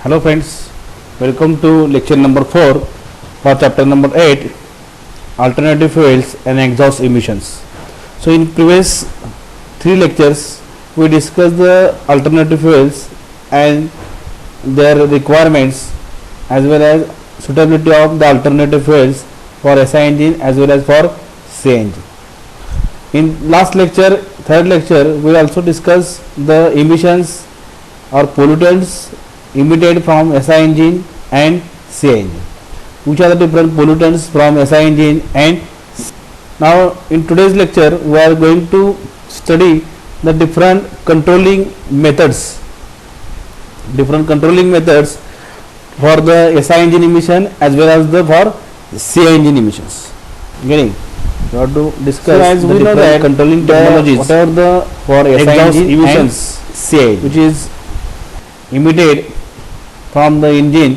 Hello friends, welcome to lecture number 4 for chapter number 8, alternative fuels and exhaust emissions. So in previous 3 lectures we discussed the alternative fuels and their requirements as well as suitability of the alternative fuels for SI engine as well as for CI engine. In last lecture, third lecture, we also discussed the emissions or pollutants emitted from SI engine and CI engine. Which are the different pollutants from SI engine and now in today's lecture we are going to study the different controlling methods for the SI engine emission as well as the for CI engine emissions. Getting we have to discuss as the we know different that controlling technologies what are the for SI exhaust engine emissions and CI which is emitted from the engine.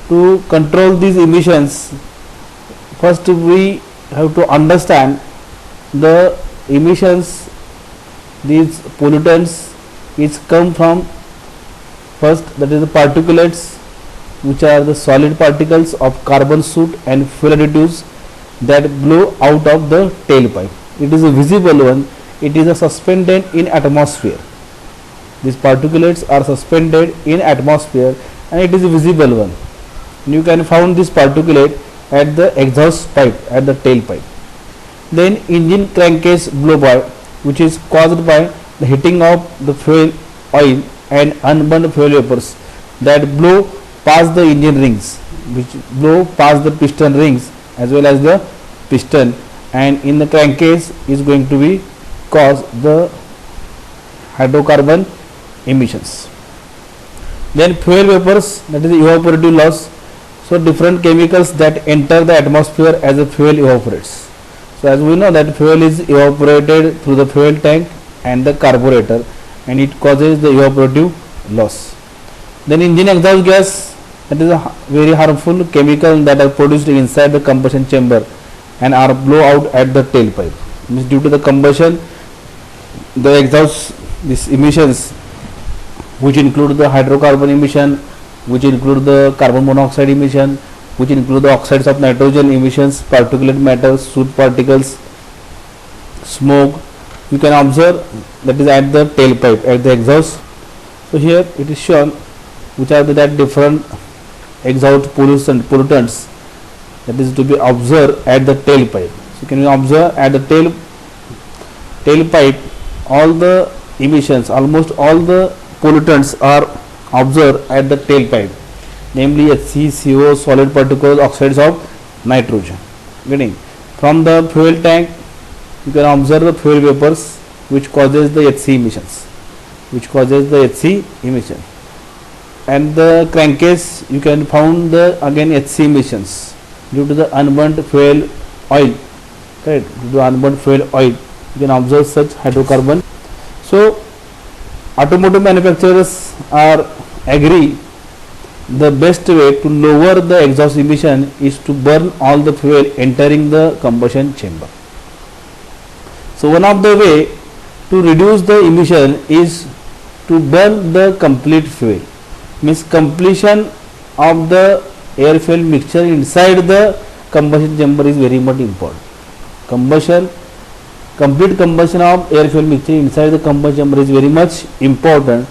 To control these emissions, first we have to understand the emissions, these pollutants which come from first, that is the particulates, which are the solid particles of carbon soot and fuel additives that blow out of the tailpipe. It is a visible one, it is a suspended in atmosphere. These particulates are suspended in atmosphere and it is a visible one. And you can find this particulate at the exhaust pipe, at the tailpipe. Then engine crankcase blowby, which is caused by the heating of the fuel oil and unburned fuel vapors that blow past the engine rings, which blow past the piston rings as well as the piston, and in the crankcase is going to be cause the hydrocarbon emissions. Then fuel vapors, that is evaporative loss. So different chemicals that enter the atmosphere as a fuel evaporates. So as we know that fuel is evaporated through the fuel tank and the carburetor and it causes the evaporative loss. Then engine exhaust gas, that is a very harmful chemical that are produced inside the combustion chamber and are blow out at the tailpipe. Means due to the combustion, the exhaust, these emissions which include the hydrocarbon emission, which include the carbon monoxide emission, which include the oxides of nitrogen emissions, particulate matter, soot particles, smoke, you can observe that is at the tailpipe, at the exhaust. So here it is shown which are that different exhaust pollutants that is to be observed at the tailpipe. So can you observe at the tailpipe all the emissions, almost all the pollutants are observed at the tailpipe, namely HC, CO, solid particles, oxides of nitrogen. Getting from the fuel tank, you can observe the fuel vapors which causes the HC emission, and the crankcase you can found the again HC emissions due to the unburnt fuel oil. Correct, due to unburnt fuel oil you can observe such hydrocarbon. So automotive manufacturers are agree the best way to lower the exhaust emission is to burn all the fuel entering the combustion chamber. So one of the way to reduce the emission is to burn the complete fuel, means completion of the air fuel mixture inside the combustion chamber is very much important. Complete combustion of air fuel mixture inside the combustion chamber is very much important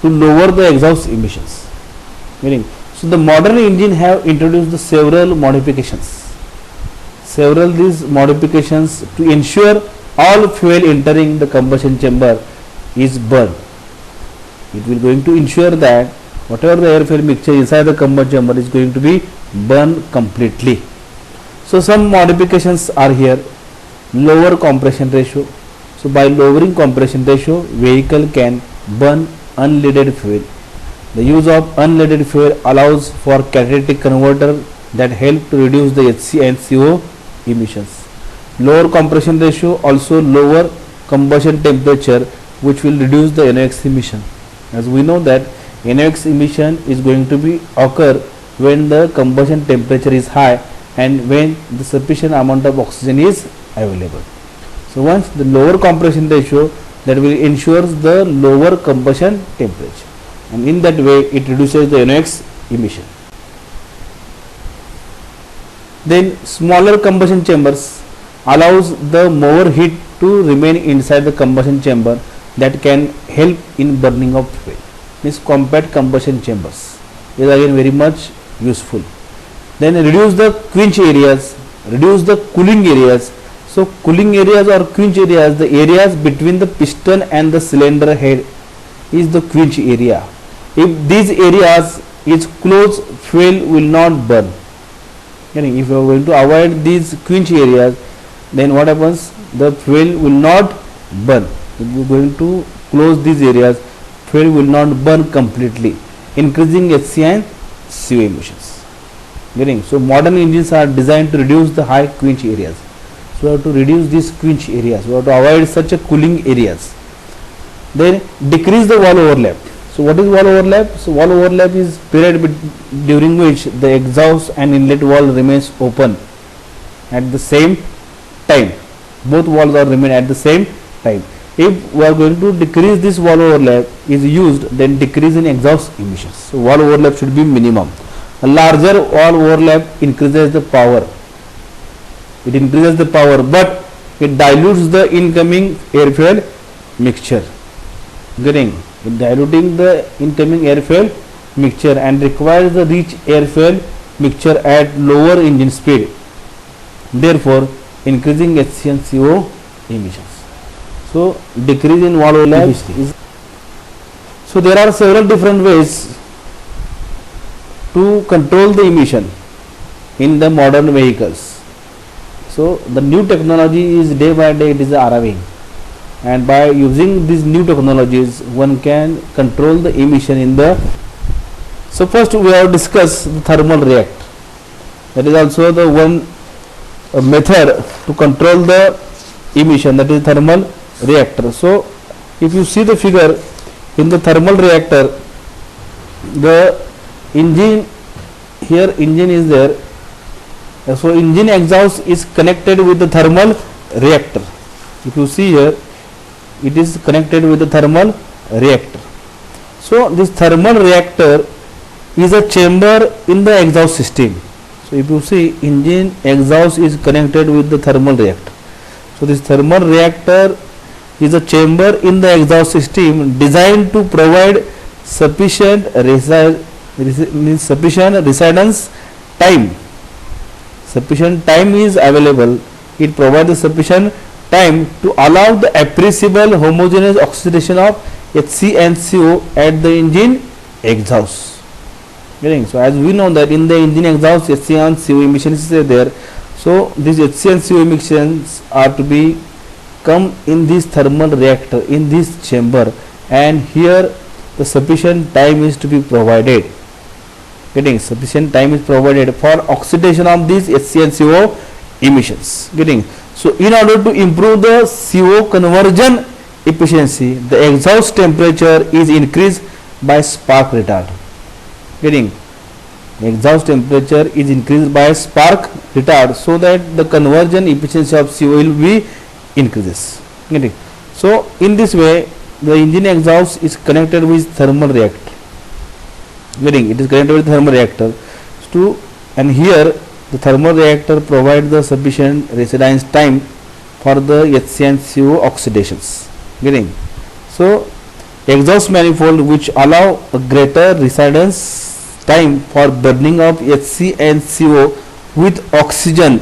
to lower the exhaust emissions. Meaning, so the modern engine have introduced the several modifications. These modifications to ensure all fuel entering the combustion chamber is burned. It will going to ensure that whatever the air fuel mixture inside the combustion chamber is going to be burned completely. So some modifications are here. Lower compression ratio. So by lowering compression ratio, vehicle can burn unleaded fuel. The use of unleaded fuel allows for catalytic converter that help to reduce the HC and CO emissions. Lower compression ratio also lower combustion temperature, which will reduce the NOx emission. As we know that NOx emission is going to be occur when the combustion temperature is high and when the sufficient amount of oxygen is available. So once the lower compression ratio, that will ensures the lower combustion temperature. and in that way it reduces the NOx emission. Then smaller combustion chambers allows the more heat to remain inside the combustion chamber that can help in burning of fuel. Means compact combustion chambers is again very much useful. Then reduce the quench areas, reduce the cooling areas. So cooling areas or quench areas, the areas between the piston and the cylinder head is the quench area. If these areas is closed, fuel will not burn. If you are going to avoid these quench areas, then what happens? The fuel will not burn. If you are going to close these areas, fuel will not burn completely, increasing HC and CO emissions. So modern engines are designed to reduce the high quench areas. So we have to reduce these quench areas. We have to avoid such a cooling areas. Then decrease the wall overlap. So what is wall overlap? So wall overlap is period during which the exhaust and inlet wall remains open at the same time. Both walls are remain at the same time. If we are going to decrease this wall overlap is used, then decrease in exhaust emissions. So wall overlap should be minimum. A larger wall overlap increases the power. It increases the power, but it dilutes the incoming air fuel mixture. Getting it diluting the incoming air fuel mixture and requires the rich air fuel mixture at lower engine speed. Therefore, increasing HC and CO emissions. So decrease in wall overlap is. So there are several different ways to control the emission in the modern vehicles. So the new technology is day by day it is arriving, and by using these new technologies one can control the emission in the. So first we have discussed the thermal reactor. That is also the one method to control the emission, that is thermal reactor. So if you see the figure in the thermal reactor, the engine here, engine is there. So engine exhaust is connected with the thermal reactor. If you see here, it is connected with the thermal reactor. So this thermal reactor is a chamber in the exhaust system. So if you see, engine exhaust is connected with the thermal reactor. So this thermal reactor is a chamber in the exhaust system designed to provide sufficient residence time. Sufficient time is available. It provides sufficient time to allow the appreciable homogeneous oxidation of HC and CO at the engine exhaust. So as we know that in the engine exhaust HC and CO emissions is there. So these HC and CO emissions are to be come in this thermal reactor, in this chamber, and here the sufficient time is to be provided. Sufficient time is provided for oxidation of these HC and CO emissions. So in order to improve the CO conversion efficiency, the exhaust temperature is increased by spark retard. Exhaust temperature is increased by spark retard so that the conversion efficiency of CO will be increases. So in this way the engine exhaust is connected with thermal reactor. It is connected with thermal reactor and here the thermal reactor provides the sufficient residence time for the HC and CO oxidations. So exhaust manifold which allow a greater residence time for burning of HC and CO with oxygen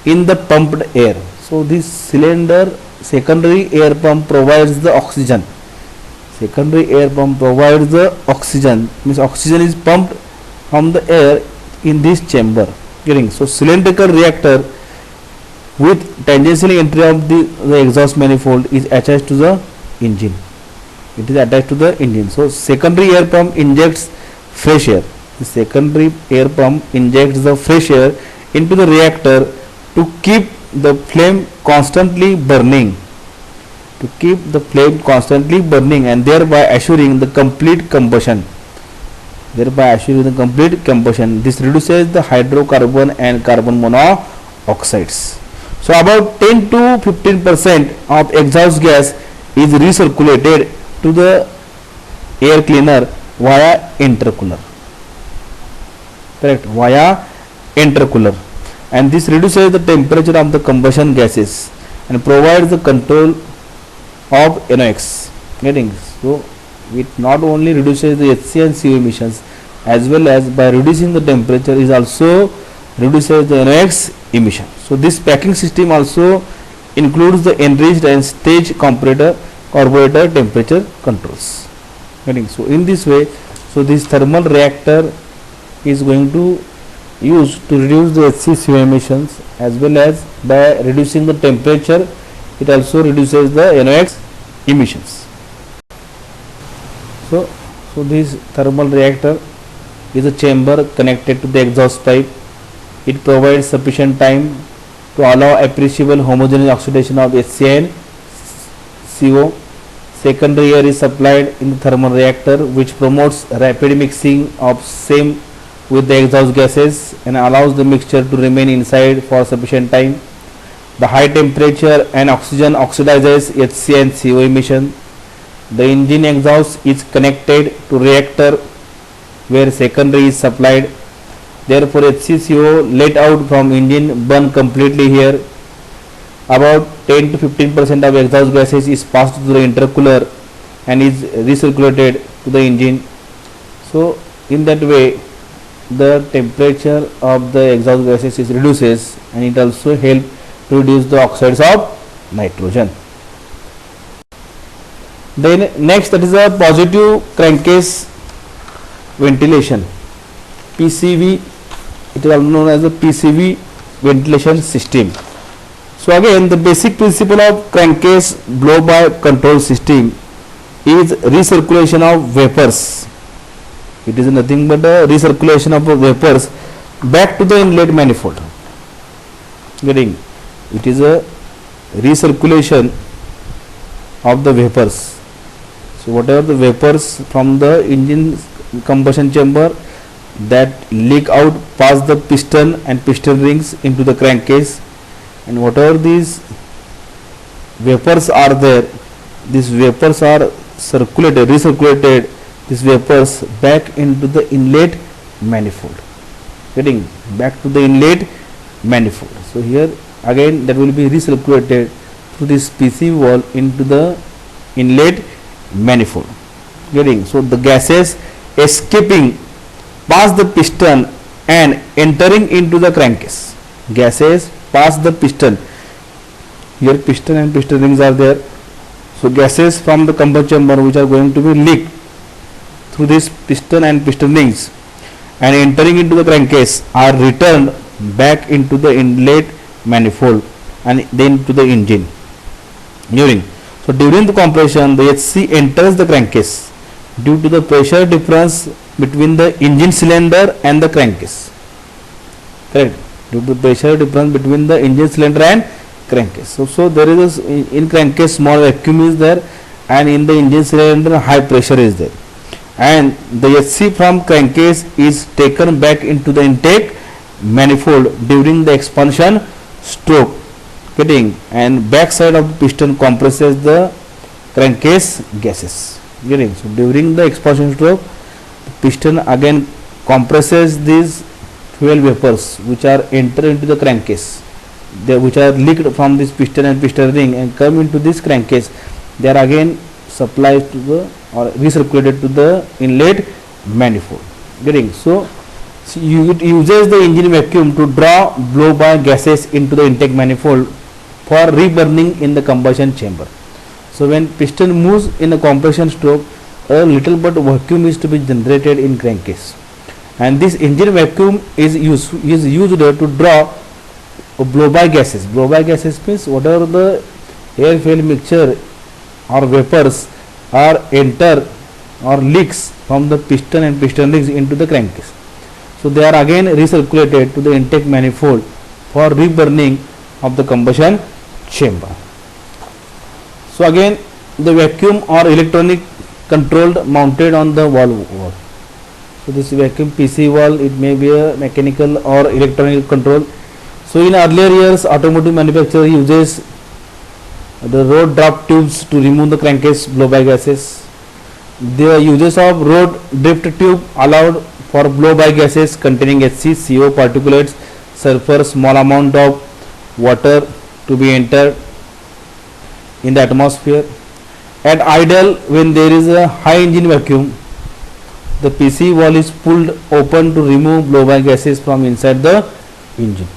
in the pumped air. So this cylinder secondary air pump provides the oxygen. Secondary air pump provides the oxygen, means oxygen is pumped from the air in this chamber. So cylindrical reactor with tangential entry of the exhaust manifold is attached to the engine. It is attached to the engine. So secondary air pump injects fresh air. The secondary air pump injects the fresh air into the reactor to keep the flame constantly burning. And thereby assuring the complete combustion. This reduces the hydrocarbon and carbon monoxides. So about 10 to 15% of exhaust gas is recirculated to the air cleaner via intercooler. Correct, via intercooler, and this reduces the temperature of the combustion gases and provides the control of NOx. Getting, so it not only reduces the HC and CO emissions, as well as by reducing the temperature is also reduces the NOx emission. So this packing system also includes the enriched and stage comparator carburetor temperature controls. Getting, so in this way, so this thermal reactor is going to use to reduce the HC CO emissions, as well as by reducing the temperature it also reduces the NOx emissions. So this thermal reactor is a chamber connected to the exhaust pipe. It provides sufficient time to allow appreciable homogeneous oxidation of HC and CO. Secondary air is supplied in the thermal reactor, which promotes rapid mixing of same with the exhaust gases and allows the mixture to remain inside for sufficient time. The high temperature and oxygen oxidizes HC and CO emission. The engine exhaust is connected to reactor where secondary is supplied. Therefore, HCCO let out from engine burn completely here. About 10 to 15% of exhaust gases is passed through the intercooler and is recirculated to the engine. So in that way the temperature of the exhaust gases is reduces, and it also helps to reduce the oxides of nitrogen. Then next, that is a positive crankcase ventilation, PCV. It is also known as the PCV ventilation system. So again, the basic principle of crankcase blow by control system is recirculation of vapors. It is nothing but a recirculation of vapors back to the inlet manifold. Getting, it is a recirculation of the vapors. So whatever the vapors from the engine combustion chamber that leak out past the piston and piston rings into the crankcase, and whatever these vapors are there, these vapors are circulated, recirculated, these vapors back into the inlet manifold. Getting, back to the inlet manifold. So here again that will be recirculated through this PCV valve into the inlet manifold. Getting, so the gases escaping past the piston and entering into the crankcase. Gases past the piston. Here piston and piston rings are there. So gases from the combustion chamber which are going to be leaked through this piston and piston rings and entering into the crankcase are returned back into the inlet manifold and then to the engine. So during the compression, the HC enters the crankcase due to the pressure difference between the engine cylinder and the crankcase. Correct. Due to pressure difference between the engine cylinder and crankcase. So there is in crankcase small vacuum is there, and in the engine cylinder high pressure is there, and the HC from crankcase is taken back into the intake manifold during the expansion stroke. Getting, and back side of the piston compresses the crankcase gases. Getting, so during the expansion stroke, the piston again compresses these fuel vapors which are enter into the crankcase, which are leaked from this piston and piston ring and come into this crankcase. They are again supplied to the or recirculated to the inlet manifold. Getting, so it uses the engine vacuum to draw blow by gases into the intake manifold for reburning in the combustion chamber. So when piston moves in a compression stroke, a little but vacuum is to be generated in crankcase, and this engine vacuum is used to draw blow by gases. Blow by gases means whatever the air fuel mixture or vapors are enter or leaks from the piston and piston rings into the crankcase. So they are again recirculated to the intake manifold for reburning of the combustion chamber. So again the vacuum or electronic controlled mounted on the valve. So this vacuum PC valve, it may be a mechanical or electronic control. So in earlier years, automotive manufacturer uses the rod drop tubes to remove the crankcase blow by gases. The uses of road drift tube allowed for blow-by gases containing HC, CO, particulates, sulfur, small amount of water to be entered in the atmosphere. At idle, when there is a high engine vacuum, the PC valve is pulled open to remove blow-by gases from inside the engine.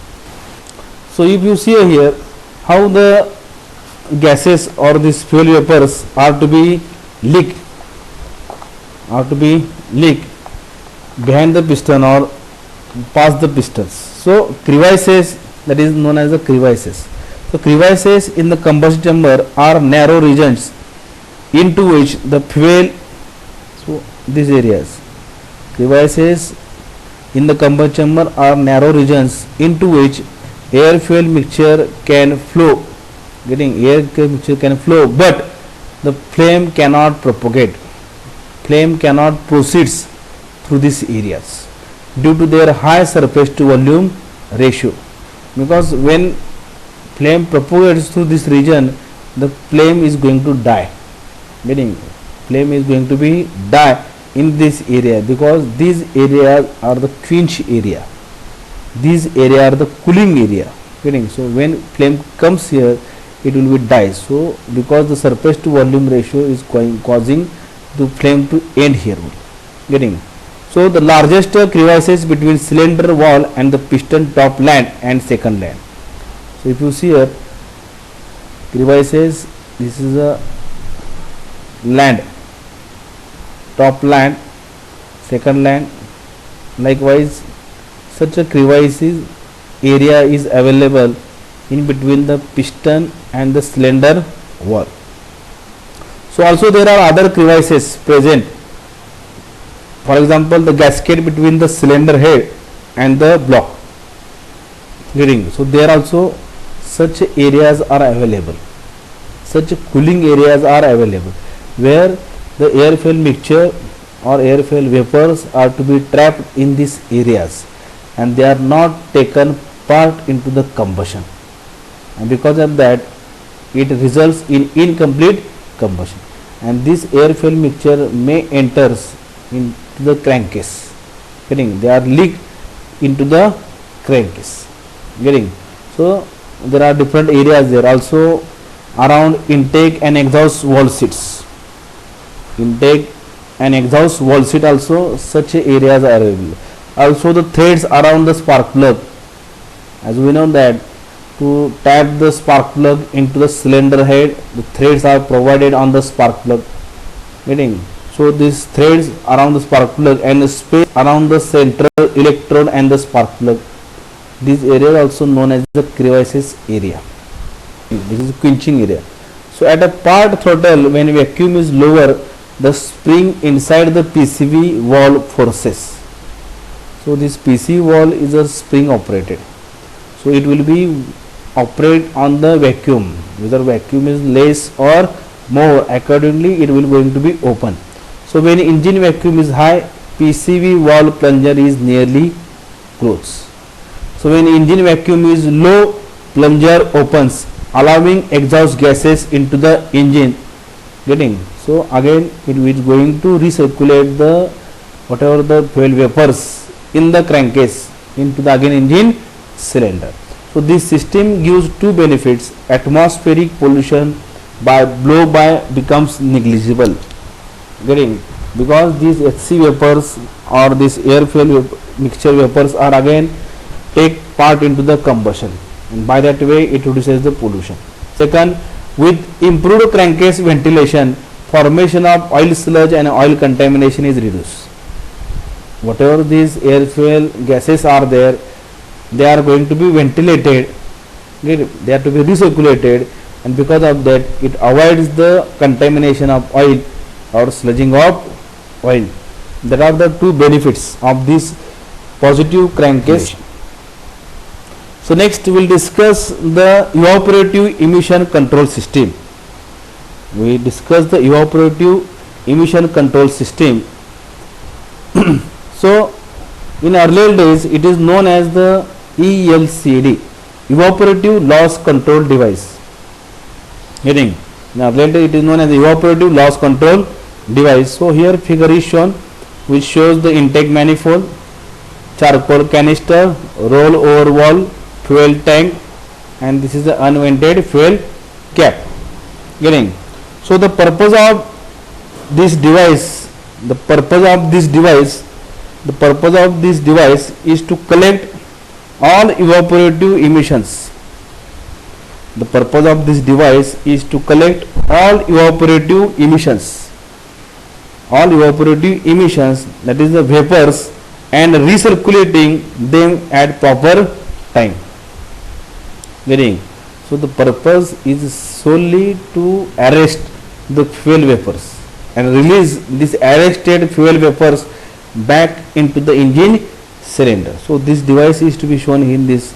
So if you see here how the gases or these fuel vapors are to be leaked behind the piston or past the pistons. So crevices, that is known as the crevices. So crevices in the combustion chamber are narrow regions into which the fuel, so these areas, crevices in the combustion chamber are narrow regions into which air fuel mixture can flow, air fuel mixture can flow, but the flame cannot propagate, flame cannot proceed through these areas due to their high surface to volume ratio, because when flame propagates through this region, the flame is going to die, flame is going to be die in this area, because these areas are the quench area, these area are the cooling area, so when flame comes here it will be die. So because the surface to volume ratio is causing the flame to end here, so the largest crevices between cylinder wall and the piston top land and second land. So if you see here crevices, this is a land, top land, second land. Likewise, such a crevices area is available in between the piston and the cylinder wall. So also there are other crevices present. For example, the gasket between the cylinder head and the block. So there also such areas are available. Such cooling areas are available where the air fuel mixture or air fuel vapors are to be trapped in these areas and they are not taken part into the combustion, and because of that it results in incomplete combustion, and this air fuel mixture may enters into the crankcase, they are leaked into the crankcase, so there are different areas there. Also around intake and exhaust valve seats, intake and exhaust valve seat also such areas are available. Also the threads around the spark plug, as we know that to tap the spark plug into the cylinder head, the threads are provided on the spark plug, so these threads around the spark plug and the space around the central electrode and the spark plug, this area is also known as the crevices area. This is quenching area. So at a part throttle, when vacuum is lower, the spring inside the PCV valve forces. So this PCV valve is a spring operated. So it will be operate on the vacuum, whether vacuum is less or more, accordingly it will going to be open. So when engine vacuum is high, PCV valve plunger is nearly closed. So when engine vacuum is low, plunger opens, allowing exhaust gases into the engine, so again it is going to recirculate the whatever the fuel vapors in the crankcase into the again engine cylinder. So this system gives two benefits: atmospheric pollution by blow by becomes negligible, because these HC vapors or this air fuel mixture vapors are again take part into the combustion, and by that way it reduces the pollution. Second, with improved crankcase ventilation, formation of oil sludge and oil contamination is reduced. Whatever these air fuel gases are there, they are going to be ventilated, they are to be recirculated, and because of that it avoids the contamination of oil or sludging of oil. There are the two benefits of this positive crankcase. So next we will discuss the evaporative emission control system. We discuss the evaporative emission control system. So in earlier days it is known as the ELCD, evaporative loss control device. In earlier days it is known as the evaporative loss control device. So here figure is shown which shows the intake manifold, charcoal canister, roll over valve, fuel tank, and this is the unvented fuel cap. Getting? So the purpose of this device, the purpose of this device, the purpose of this device is to collect all evaporative emissions. The purpose of this device is to collect all evaporative emissions. All evaporative emissions, that is the vapors, and recirculating them at proper time. Getting? So the purpose is solely to arrest the fuel vapors and release these arrested fuel vapors back into the engine cylinder. So this device is to be shown in this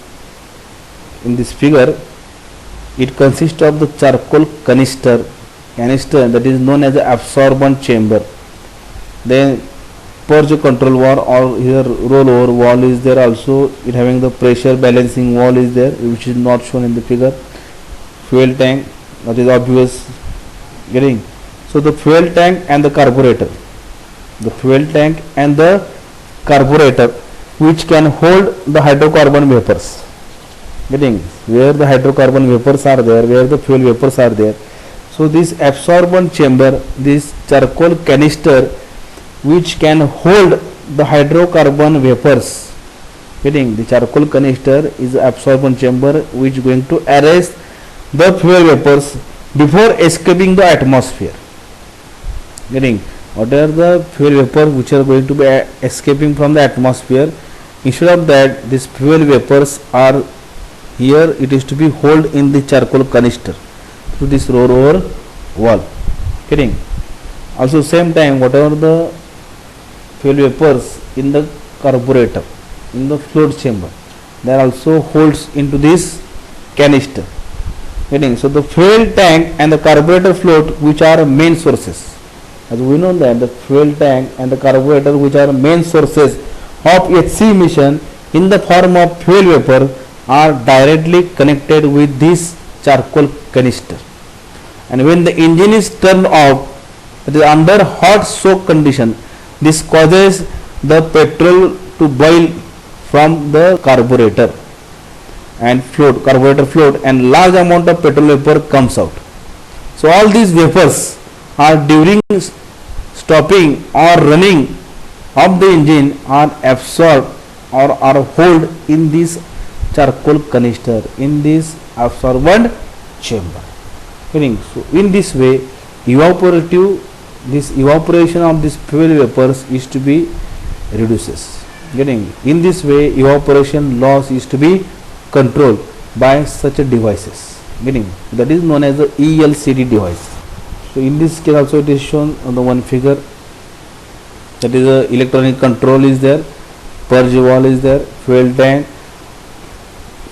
figure. It consists of the charcoal canister that is known as the absorbent chamber. Then purge control valve, or here roll over valve is there also. It having the pressure balancing valve is there, which is not shown in the figure. Fuel tank, that is obvious. Getting? So the fuel tank and the carburetor. The fuel tank and the carburetor, which can hold the hydrocarbon vapors. Getting? Where the hydrocarbon vapors are there, where the fuel vapors are there. So this absorbent chamber, this charcoal canister, which can hold the hydrocarbon vapors. Getting? The charcoal canister is the absorbent chamber which is going to arrest the fuel vapors before escaping the atmosphere. Getting? What are the fuel vapors which are going to be escaping from the atmosphere? Instead of that, these fuel vapors are here, it is to be held in the charcoal canister through this roll over valve. Getting? Also same time, whatever the fuel vapors in the carburetor, in the float chamber, they are also holds into this canister. Getting? So the fuel tank and the carburetor float, which are main sources, as we know that the fuel tank and the carburetor, which are main sources of HC emission in the form of fuel vapor, are directly connected with this charcoal canister. And when the engine is turned off, it is under hot soak condition, this causes the petrol to boil from the carburetor and carburetor float, and large amount of petrol vapor comes out. So all these vapors are during stopping or running of the engine are absorbed or are held in this charcoal canister, in this absorbent chamber. So in this way, this evaporation of this fuel vapors is to be reduces. In this way, evaporation loss is to be controlled by such a devices. That is known as the ELCD device. So in this case also it is shown on the one figure, that is a electronic control is there, purge valve is there, fuel tank,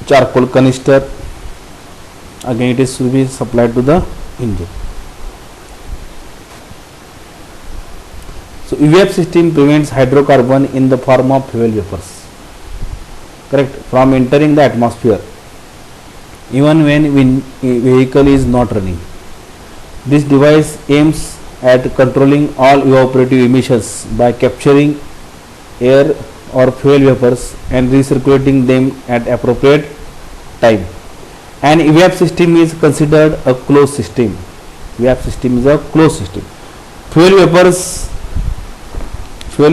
charcoal canister. Again it is to be supplied to the engine. So EVAP system prevents hydrocarbon in the form of fuel vapors, correct, from entering the atmosphere even when vehicle is not running. This device aims at controlling all evaporative emissions by capturing air or fuel vapors and recirculating them at appropriate time. An EVAP system is considered a closed system. EVAP system is a closed system. Fuel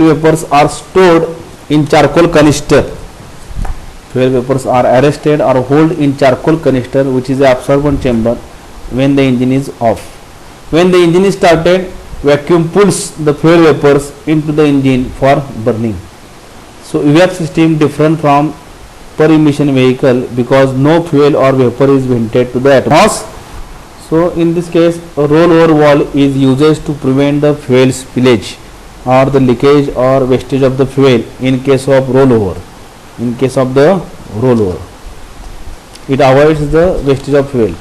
vapors are stored in charcoal canister. Fuel vapors are arrested or held in charcoal canister, which is the absorbent chamber, when the engine is off. When the engine is started, vacuum pulls the fuel vapors into the engine for burning. So EVAP system different from per emission vehicle because no fuel or vapor is vented to the atmosphere. So in this case, a rollover valve is used to prevent the fuel spillage or the leakage or wastage of the fuel in case of rollover. In case of the rollover, it avoids the wastage of fuel.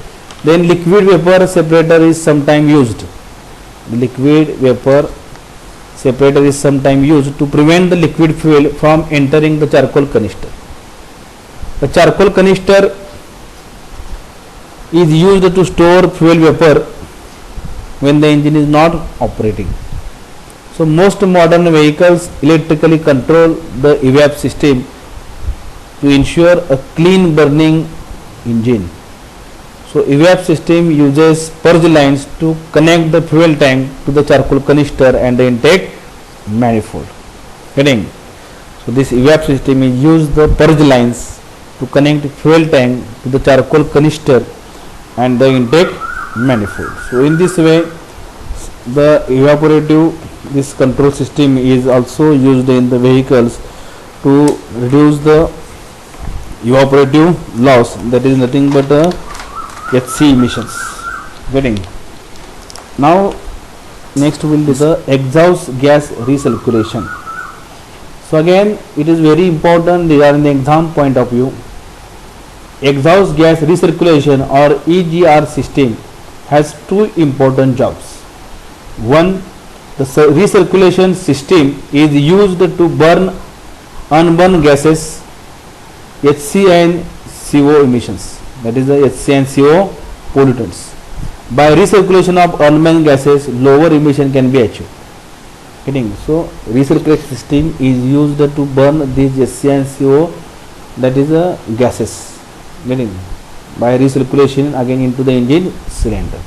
Then liquid vapor separator is sometimes used. The liquid vapor separator is sometimes used to prevent the liquid fuel from entering the charcoal canister. The charcoal canister is used to store fuel vapor when the engine is not operating. So most modern vehicles electrically control the evap system to ensure a clean burning engine. So evap system uses purge lines to connect the fuel tank to the charcoal canister and the intake manifold. Getting? So this evap system is use the purge lines to connect fuel tank to the charcoal canister and the intake manifold. So in this way the evaporative this control system is also used in the vehicles to reduce the evaporative loss, that is nothing but HC emissions. Getting? Now next will be the exhaust gas recirculation. So again it is very important regarding the exam point of view. Exhaust gas recirculation or EGR system has two important jobs. One, the recirculation system is used to burn unburned gases, HC and CO emissions, that is the HC and CO pollutants. By recirculation of unburned gases, lower emission can be achieved. Getting? So recirculation system is used to burn these HC and CO, that is the gases. Getting? By recirculation again into the engine cylinder.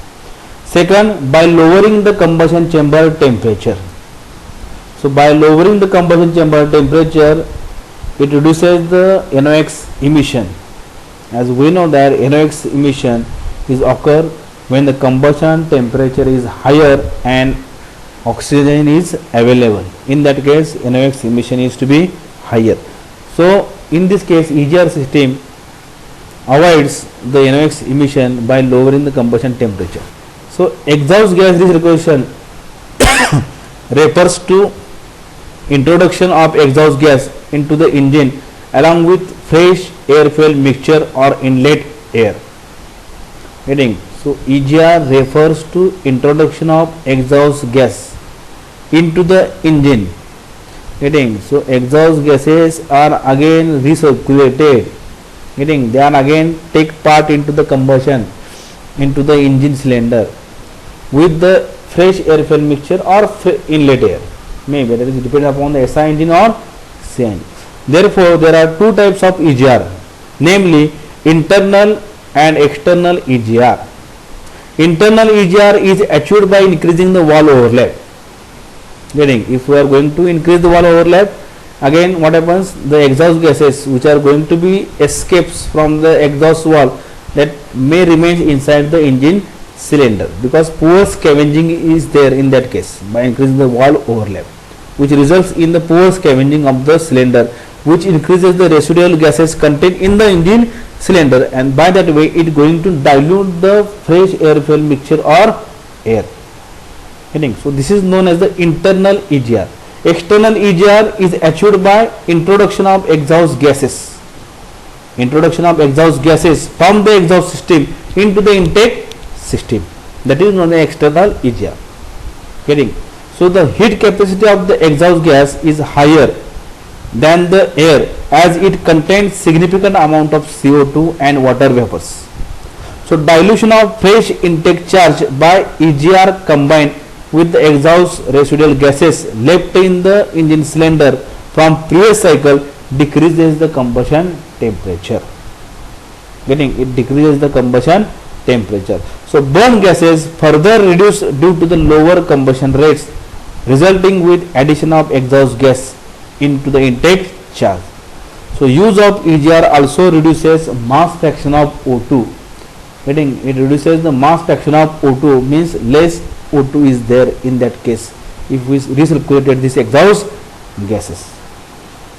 Second, by lowering the combustion chamber temperature. So by lowering the combustion chamber temperature, it reduces the NOx emission. As we know that NOx emission is occur when the combustion temperature is higher and oxygen is available. In that case, NOx emission is to be higher. So in this case, EGR system avoids the NOx emission by lowering the combustion temperature. So exhaust gas recirculation refers to introduction of exhaust gas into the engine along with fresh air fuel mixture or inlet air. Heading. So EGR refers to introduction of exhaust gas into the engine. Heading. So exhaust gases are again recirculated. Getting? They are again take part into the combustion into the engine cylinder with the fresh air fuel mixture or inlet air. Maybe that is depending upon the SI engine or CI engine. Therefore, there are two types of EGR, namely internal and external EGR. Internal EGR is achieved by increasing the wall overlap. Getting? If we are going to increase the wall overlap, again what happens? The exhaust gases which are going to be escapes from the exhaust wall that may remain inside the engine cylinder, because poor scavenging is there in that case by increasing the wall overlap, which results in the poor scavenging of the cylinder, which increases the residual gases contained in the engine cylinder, and by that way it going to dilute the fresh air fuel mixture or air. So this is known as the internal EGR. External EGR is achieved by introduction of exhaust gases. Introduction of exhaust gases from the exhaust system into the intake system. That is known as external EGR. Getting? So the heat capacity of the exhaust gas is higher than the air as it contains significant amount of CO2 and water vapors. So dilution of fresh intake charge by EGR combined with the exhaust residual gases left in the engine cylinder from previous cycle decreases the combustion temperature. Getting? It decreases the combustion temperature. So burn gases further reduce due to the lower combustion rates, resulting with addition of exhaust gas into the intake charge. So use of EGR also reduces mass fraction of O2. Getting? It reduces the mass fraction of O2, means less O2 is there in that case if we recirculated these exhaust gases.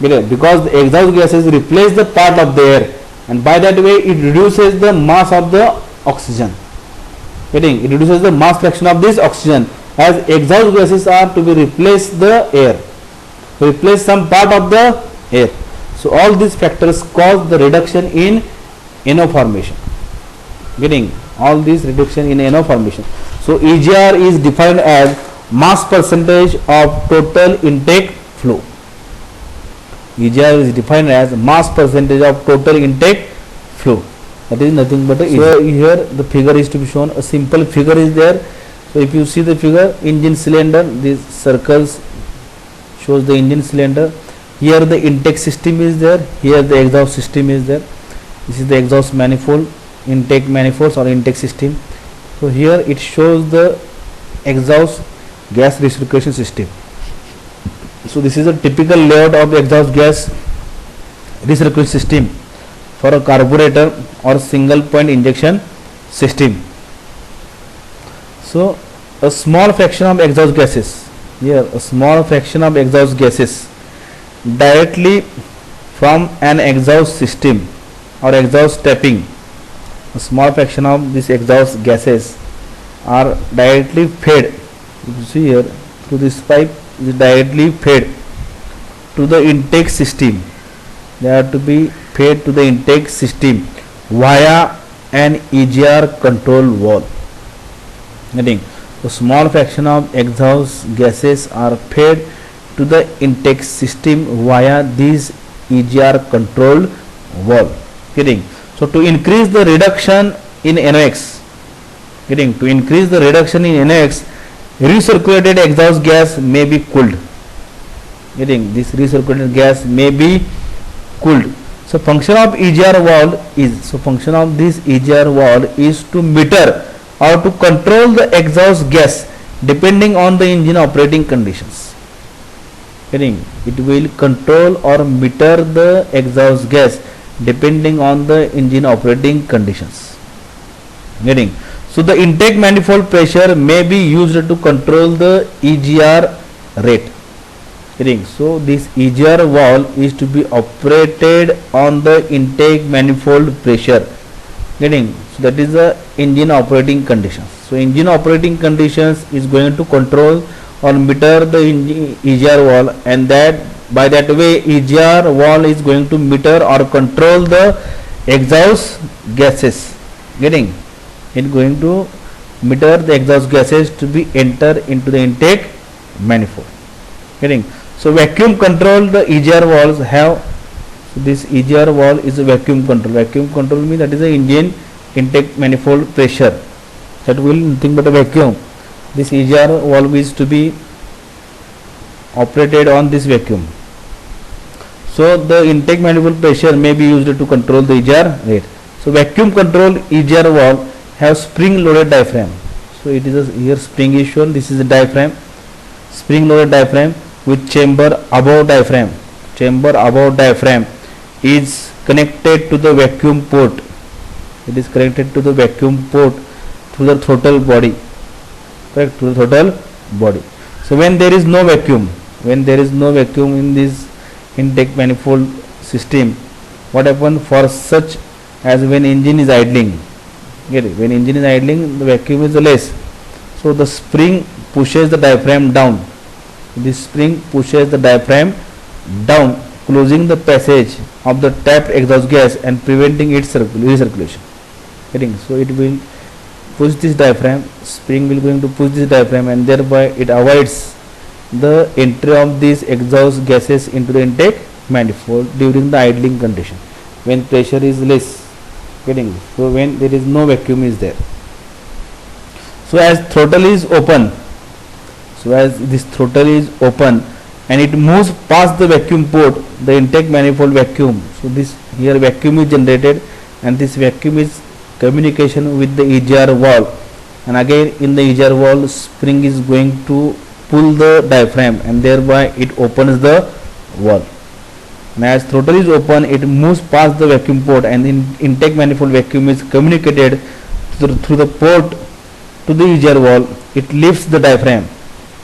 Because the exhaust gases replace the part of the air, and by that way it reduces the mass of the oxygen. It reduces the mass fraction of this oxygen, as exhaust gases are to be replace the air, replace some part of the air. So all these factors cause the reduction in NO formation. All these reduction in NO formation. So EGR is defined as mass percentage of total intake flow. EGR is defined as mass percentage of total intake flow. That is nothing but so here the figure is to be shown. A simple figure is there. So if you see the figure, engine cylinder, these circles shows the engine cylinder. Here the intake system is there, here the exhaust system is there. This is the exhaust manifold, intake manifolds or intake system. So here it shows the exhaust gas recirculation system. So this is a typical layout of the exhaust gas recirculation system for a carburetor or single point injection system. So a small fraction of exhaust gases, here a small fraction of exhaust gases directly from an exhaust system or exhaust tapping, a small fraction of these exhaust gases are directly fed, you see here, through this pipe is directly fed to the intake system. They are to be fed to the intake system via an EGR control valve. Getting? So small fraction of exhaust gases are fed to the intake system via these EGR controlled valve. Getting? So to increase the reduction in NOx, getting? To increase the reduction in NOx, recirculated exhaust gas may be cooled. Getting? This recirculated gas may be cooled. So function of EGR valve is, so function of this EGR valve is to meter or to control the exhaust gas depending on the engine operating conditions. Getting? It will control or meter the exhaust gas depending on the engine operating conditions. Getting? So the intake manifold pressure may be used to control the EGR rate. Getting? So this EGR valve is to be operated on the intake manifold pressure. Getting? So that is the engine operating conditions. So engine operating conditions is going to control or meter the EGR valve, and that by that way EGR valve is going to meter or control the exhaust gases. Getting? It going to meter the exhaust gases to be enter into the intake manifold. Getting? So vacuum control, the EGR valves have, so this EGR valve is a vacuum control. Vacuum control means that is the engine intake manifold pressure, that will nothing but a vacuum. This EGR valve is to be operated on this vacuum. So the intake manifold pressure may be used to control the EGR rate. So vacuum control EGR valve have spring loaded diaphragm. So it is a, here spring is shown, this is the diaphragm, spring loaded diaphragm with chamber above diaphragm. Chamber above diaphragm is connected to the vacuum port. It is connected to the vacuum port through the throttle body. Correct? Through the throttle body. So when there is no vacuum, when there is no vacuum in this intake manifold system, what happens for such as when engine is idling? Get it? When engine is idling, the vacuum is less. So the spring pushes the diaphragm down. This spring pushes the diaphragm down, closing the passage of the tapped exhaust gas and preventing its recirculation. Getting? So it will push this diaphragm, spring will going to push this diaphragm, and thereby it avoids the entry of these exhaust gases into the intake manifold during the idling condition when pressure is less. Getting? So when there is no vacuum is there. So as throttle is open, so as this throttle is open and it moves past the vacuum port, the intake manifold vacuum. So this here vacuum is generated, and this vacuum is communication with the EGR valve, and again in the EGR valve spring is going to pull the diaphragm, and thereby it opens the valve. And as throttle is open, it moves past the vacuum port, and the intake manifold vacuum is communicated through the port to the EGR valve. It lifts the diaphragm.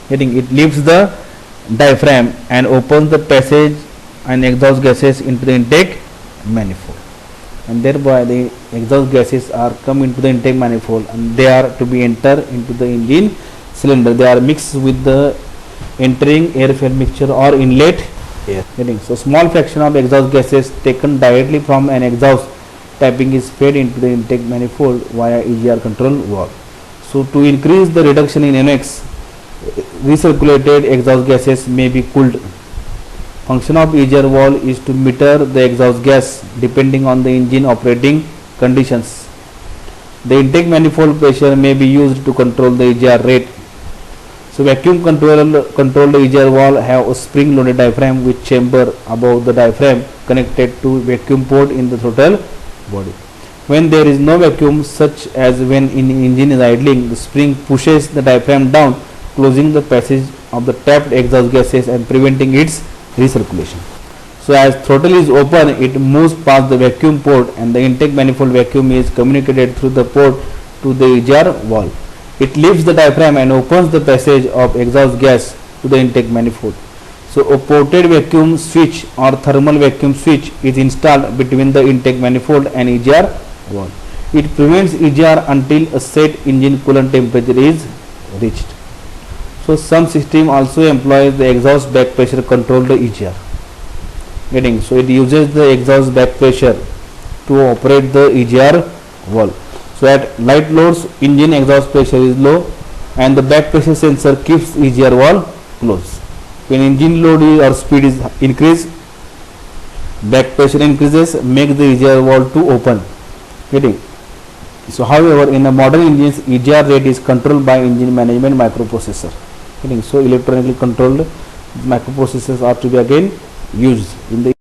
Getting? It lifts the diaphragm and opens the passage and exhaust gases into the intake manifold, and thereby the exhaust gases are come into the intake manifold, and they are to be enter into the engine cylinder. They are mixed with the entering airfare mixture or inlet air. Getting? So small fraction of exhaust gases taken directly from an exhaust tapping is fed into the intake manifold via EGR control valve. So to increase the reduction in NOx, recirculated exhaust gases may be cooled. Function of EGR valve is to meter the exhaust gas depending on the engine operating conditions. The intake manifold pressure may be used to control the EGR rate. So vacuum control the EGR valve have a spring loaded diaphragm with chamber above the diaphragm connected to vacuum port in the throttle body. When there is no vacuum, such as when in engine is idling, the spring pushes the diaphragm down, closing the passage of the trapped exhaust gases and preventing its recirculation. So as throttle is open, it moves past the vacuum port and the intake manifold vacuum is communicated through the port to the EGR valve. It lifts the diaphragm and opens the passage of exhaust gas to the intake manifold. So a ported vacuum switch or thermal vacuum switch is installed between the intake manifold and EGR valve. It prevents EGR until a set engine coolant temperature is reached. So some system also employs the exhaust back pressure control the EGR. Getting, so it uses the exhaust back pressure to operate the EGR valve. So at light loads, engine exhaust pressure is low and the back pressure sensor keeps EGR valve closed. When engine load or speed is increased, back pressure increases, make the EGR valve to open. Getting. So however, in a modern engines, EGR rate is controlled by engine management microprocessor. Getting. So electronically controlled microprocessors are to be again used in the